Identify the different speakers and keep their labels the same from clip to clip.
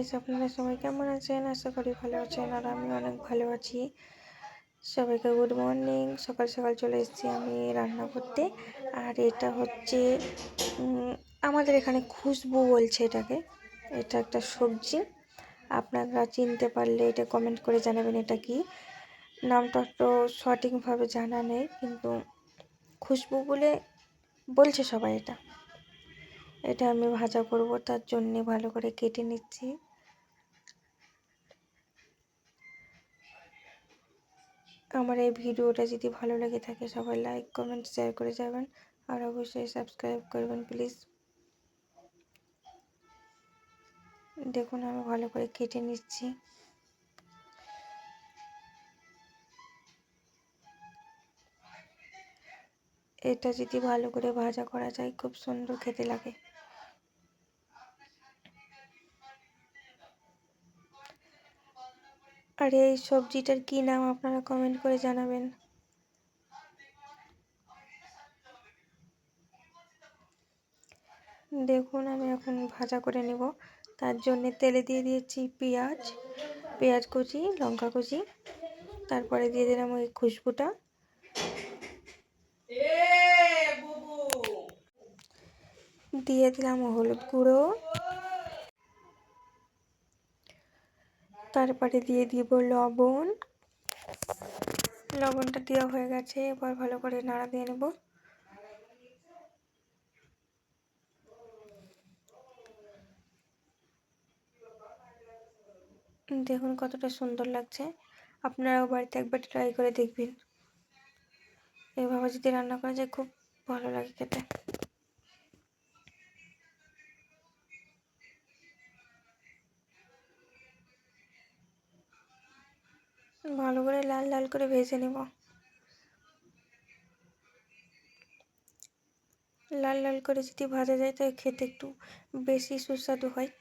Speaker 1: Guys, আপনারা সবাই কেমন আছেন? আশা করি ভালো আছেন আর আমি অনেক ভালো আছি। সবাইকে গুড মর্নিং। সকাল সকাল চলে এসেছি আমি রান্না করতে। আর এটা হচ্ছে আমাদের এখানে খুশবু বলছে এটাকে। এটা একটা সবজি। আপনারা চিনতে পারলে এটা কমেন্ট করে জানাবেন এটা কি। নামটা তো সঠিকভাবে জানা নেই, কিন্তু খুশবু বলে বলছে সবাই। এটা আমি ভাজা করব, তার জন্যে ভালো করে কেটে নিচ্ছি। আমার এই ভিডিওটা যদি ভালো লেগে থাকে সবাই লাইক কমেন্ট শেয়ার করে যাবেন আর অবশ্যই সাবস্ক্রাইব করবেন প্লিজ। দেখুন আমি ভালো করে কেটে নিচ্ছি। এটা যদি ভালো করে ভাজা করা যায় খুব সুন্দর খেতে লাগে। আর এই সবজিটার কি নাম আপনারা কমেন্ট করে জানাবেন। দেখুন আমি এখন ভাজা করে নেব, তার জন্য তেলে দিয়ে দিয়েছি পেঁয়াজ কুচি, লঙ্কা কুচি, তারপরে দিয়ে দিলাম ওই খুশবুটা, দিয়ে দিলাম হলুদ গুঁড়ো, তারপরে দিয়ে দিব লবণটা দেওয়া হয়ে গেছে। এবার ভালো করে নাড়া দিয়ে নেব। দেখুন কতটা সুন্দর লাগছে। আপনারাও বাড়িতে একবার ট্রাই করে দেখবেন। এভাবে যদি রান্না করা যায় খুব ভালো লাগে খেতে। ভালো করে লাল লাল করে ভেজে নেব। লাল লাল করে যদি ভাজা যায় তো খেতে একটু বেশি সুস্বাদু হয়।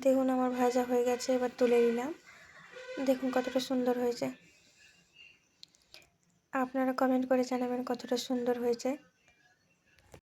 Speaker 1: দেখুন আমার ভাজা হয়ে গেছে, এবার তুলে নিলাম। দেখুন কতটা সুন্দর হয়েছে। আপনারা কমেন্ট করে জানাবেন কতটা সুন্দর হয়েছে।